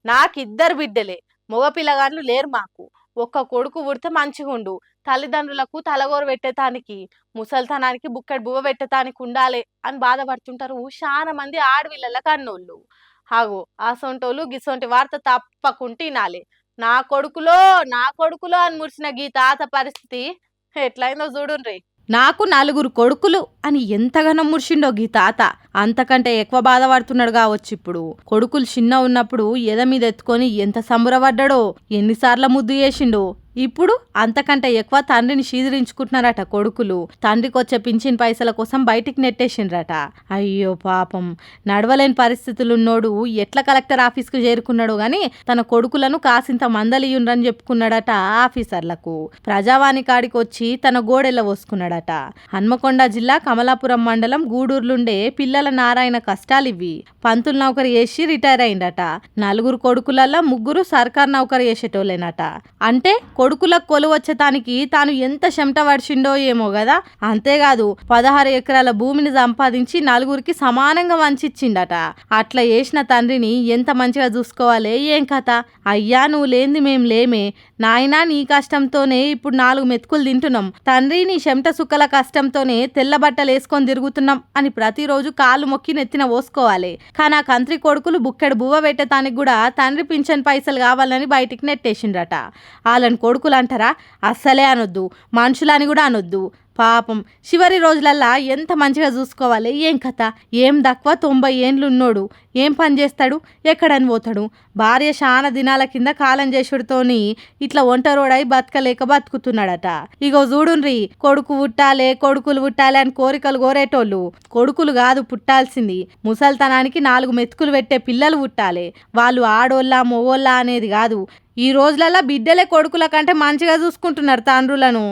నాకిద్దరు బిడ్డలే. మగ పిల్లగాండ్లు లేరు మాకు. ఒక్క కొడుకు పుడితే మంచిగుండు. తల్లిదండ్రులకు తలగోరు పెట్టేతానికి, ముసలితనానికి బుక్కెడు బువ్వ పెట్టేతానికి ఉండాలే అని బాధపడుతుంటారు చాలా మంది ఆడపిల్లల కన్నోళ్ళు. ఆగో అసొంటోళ్ళు గిసొంటి వార్త తప్పకుంట ఇనాలే. నా కొడుకులో నా కొడుకులో అని మురిసిన గీ తాత పరిస్థితి ఎట్లయిందో చూడుండ్రి. నాకు నలుగురు కొడుకులు అని ఎంతగానో మురిసిండో గీ తాత. అంతకంటే ఎక్కువ బాధపడుతున్నాడు కావచ్చు ఇప్పుడు. కొడుకులు చిన్న ఉన్నప్పుడు ఎద మీద ఎత్తుకొని ఎంత సంబరపడ్డాడో, ఎన్నిసార్లు ముద్దు చేసిండో. ఇప్పుడు అంతకంటే ఎక్కువ తండ్రిని షీదిరించుకుంటున్నారట కొడుకులు. తండ్రికి వచ్చే పింఛన్ పైసల కోసం బయటికి నెట్టేసిండ్రట. అయ్యో పాపం, నడవలేని పరిస్థితులున్నోడు ఎట్లా కలెక్టర్ ఆఫీస్కు చేరుకున్నాడు గాని తన కొడుకులను కాసింత మందలియుండ్రని చెప్పుకున్నాడట ఆఫీసర్లకు. ప్రజావాణి కాడికి వచ్చి తన గోడెల్ల పోసుకున్నాడట. హన్మకొండ జిల్లా కమలాపురం మండలం గూడూరులుండే పిల్లల నారాయణ కష్టాలివి. పంతులు నౌకరు చేసి రిటైర్ అయిందట. నలుగురు కొడుకులల్లో ముగ్గురు సర్కార్ నౌకరు చేసేటోళ్ళేనట. అంటే కొడుకులకు కొలువు వచ్చేతానికి తాను ఎంత చెమట పడిచిండో ఏమో కదా. అంతేకాదు 16 ఎకరాల భూమిని సంపాదించి నలుగురికి సమానంగా వంచిచ్చిండట. అట్లా చేసిన తండ్రిని ఎంత మంచిగా చూసుకోవాలి ఏం కథ. అయ్యా నువ్వు లేంది మేం లేమే నాయనా, నీ కష్టంతోనే ఇప్పుడు 4 మెతుకులు తింటున్నాం. తండ్రి నీ చెమట సుక్కల కష్టంతోనే తెల్ల బట్టలు వేసుకొని తిరుగుతున్నాం అని ప్రతిరోజు కాళ్ళు మొక్కి నెత్తిన పోసుకోవాలి. కానీ ఆ కంత్రి కొడుకులు బుక్కెడు బువ్వ పెట్టేతానికి కూడా తండ్రి పింఛన్ పైసలు కావాలని బయటికి నెట్టేసిండ్రట. వాళ్ళని కొడుకులు అంటారా? అస్సలే అనొద్దు, మనుషులని కూడా అనొద్దు. పాపం చివరి రోజులల్లా ఎంత మంచిగా చూసుకోవాలి ఏం కథ. ఏం తక్కువ 90 ఏండ్లు ఉన్నోడు ఏం పని చేస్తాడు, ఎక్కడని పోతాడు. భార్య చాలా దినాల కింద కాలం చేసుడితోని ఇట్లా ఒంటరోడై బతకలేక బతుకుతున్నాడట. ఇగో చూడుండ్రి, కొడుకు పుట్టాలే కొడుకులు పుట్టాలి అని కోరికలు కోరేటోళ్ళు కొడుకులు కాదు పుట్టాల్సింది. ముసల్తనానికి 4 మెతుకులు పెట్టే పిల్లలు పుట్టాలి. వాళ్ళు ఆడోళ్ళ మొగోళ్ళ అనేది కాదు. ఈ రోజులల్లా బిడ్డలే కొడుకుల కంటే మంచిగా చూసుకుంటున్నారు తండ్రులను.